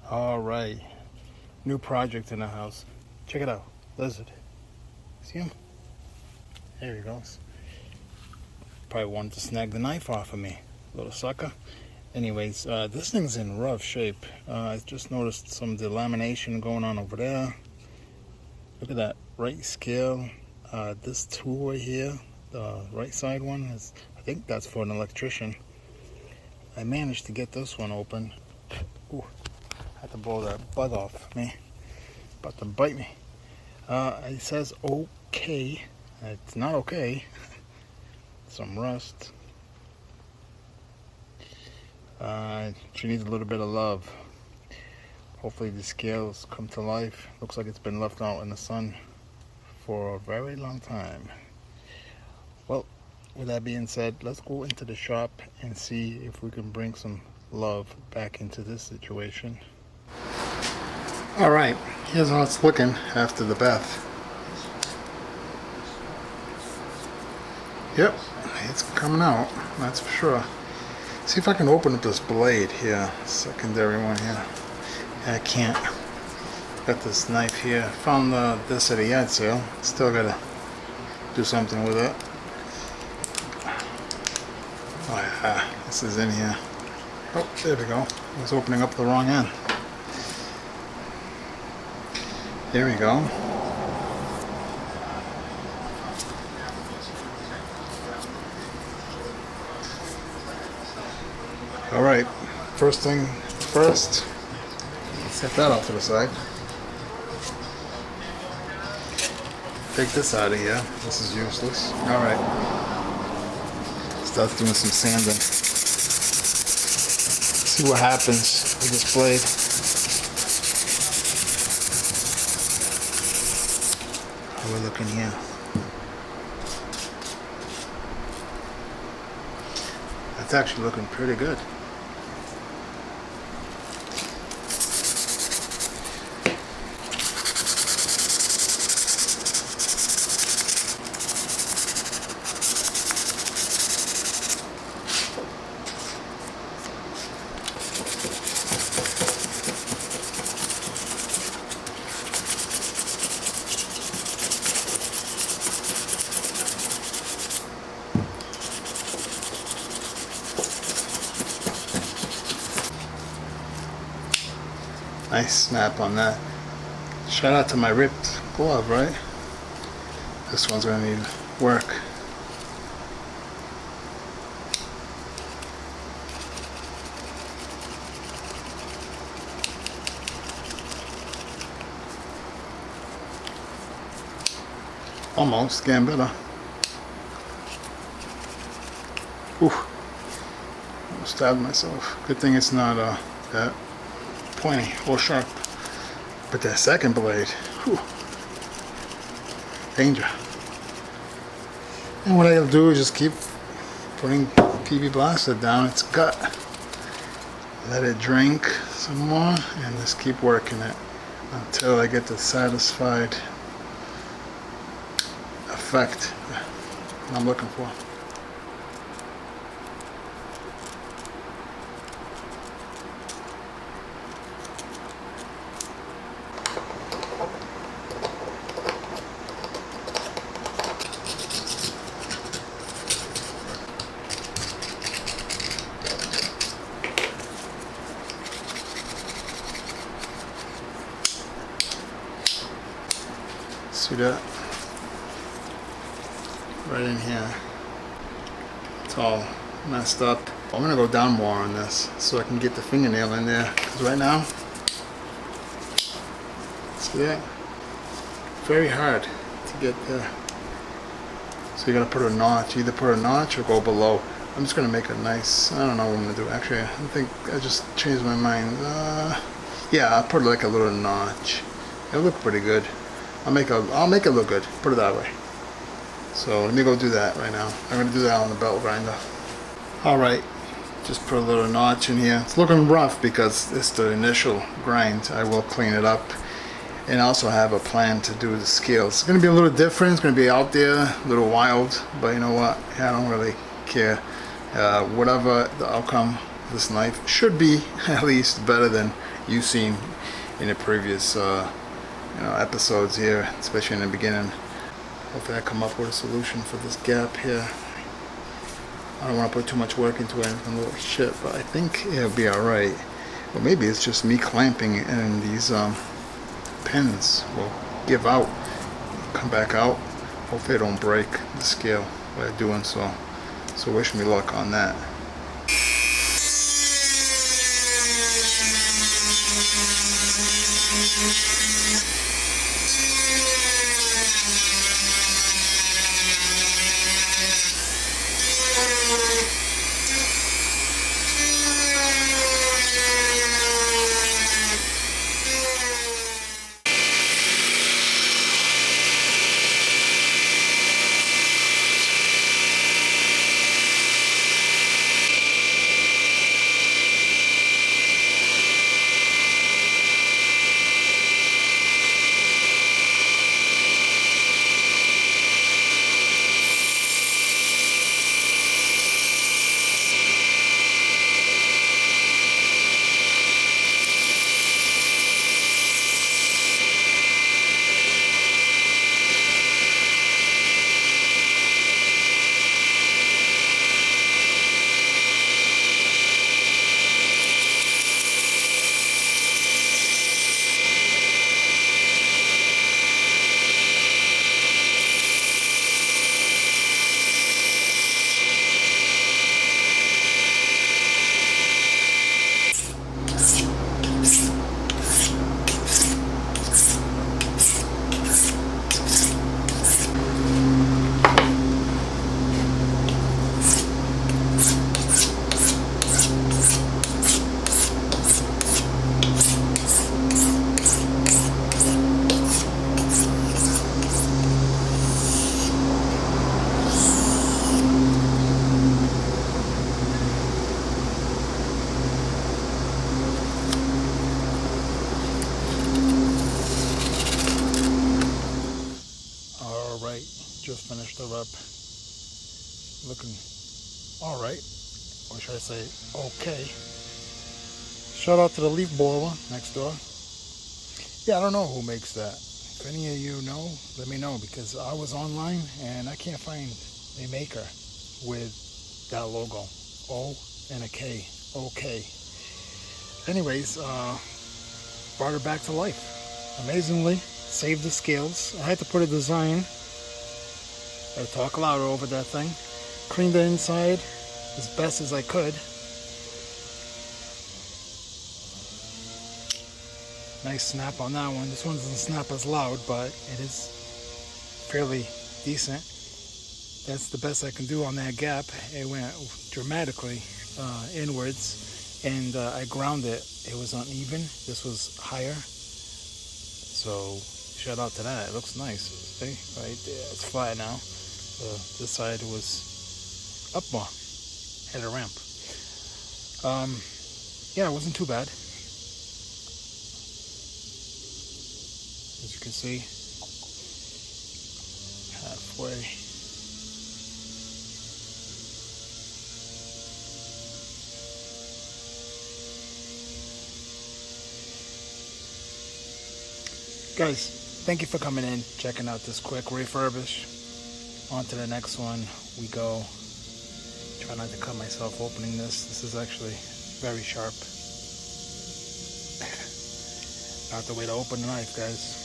All right, new project in the house. Check it out, lizard. See him? There he goes. Probably wanted to snag the knife off of me, little sucker. Anyways, this thing's in rough shape. I just noticed some delamination going on over there. Look at that right scale. This tool right here, the right side one, is, I think that's for an electrician. I managed to get this one open. Ooh, had to blow that bug off me. About to bite me. It says okay. It's not okay. Some rust. She needs a little bit of love. Hopefully the scales come to life. Looks like it's been left out in the sun for a very long time. Well, with that being said, let's go into the shop and see if we can bring some love back into this situation. All right, here's how it's looking after the bath. Yep, it's coming out, that's for sure. See if I can open up this blade here, secondary one here. I can't. Got this knife here. Found this at a yard sale. Still gotta do something with it. Oh yeah, this is in here. Oh, there we go. I was opening up the wrong end. There we go. Alright, first thing first, set that off to the side. Take this out of here, this is useless. Alright, start doing some sanding. See what happens with this blade. How we're looking here. That's actually looking pretty good. Nice snap on that. Shout out to my ripped glove, right? This one's gonna need work. Almost getting better. Ooh, almost stabbed myself. Good thing it's not that pointy or sharp. But that second blade, whew, danger. And what I'll do is just keep putting PB Blaster down its gut. Let it drink some more and just keep working it until I get the satisfied effect I'm looking for. See that? Right in here. It's all messed up. I'm gonna go down more on this so I can get the fingernail in there. Because right now, see that? Very hard to get there. So you gotta put a notch. Either put a notch or go below. I'm just gonna make a nice, I don't know what I'm gonna do. Actually, I think I just changed my mind. Yeah, I'll put like a little notch. It'll look pretty good. I'll make it look good. Put it that way. So let me go do that right now. I'm gonna do that on the belt grinder. All right, just put a little notch in here. It's looking rough because it's the initial grind. I will clean it up, and I also have a plan to do the scales. It's gonna be a little different. It's gonna be out there, a little wild, but you know what? I don't really care. Whatever the outcome of this knife should be, at least better than you've seen in the previous episodes here, especially in the beginning. Hopefully I come up with a solution for this gap here. I don't want to put too much work into it and little shit, but I think it'll be alright. Or maybe it's just me clamping and these pins will give out, come back out. Hopefully I don't break the scale by doing so. So wish me luck on that. Just finished the rep. Looking alright, or should I say okay. Shout out to the leaf boiler next door. Yeah, I don't know who makes that. If any of you know, let me know, because I was online and I can't find a maker with that logo. O and a K. Okay. Anyways, brought her back to life. Amazingly, saved the scales. I had to put a design. I talk louder over that thing. Cleaned the inside as best as I could. Nice snap on that one. This one doesn't snap as loud, but it is fairly decent. That's the best I can do on that gap. It went dramatically inwards, and I ground it. It was uneven. This was higher. So shout out to that. It looks nice. See? Right there. It's flat now. This side was up more, had a ramp. Yeah, it wasn't too bad. As you can see, halfway. Guys, thank you for coming in, checking out this quick refurbish. On to the next one we go. Try not to cut myself opening this. This is actually very sharp. Not the way to open a knife, guys.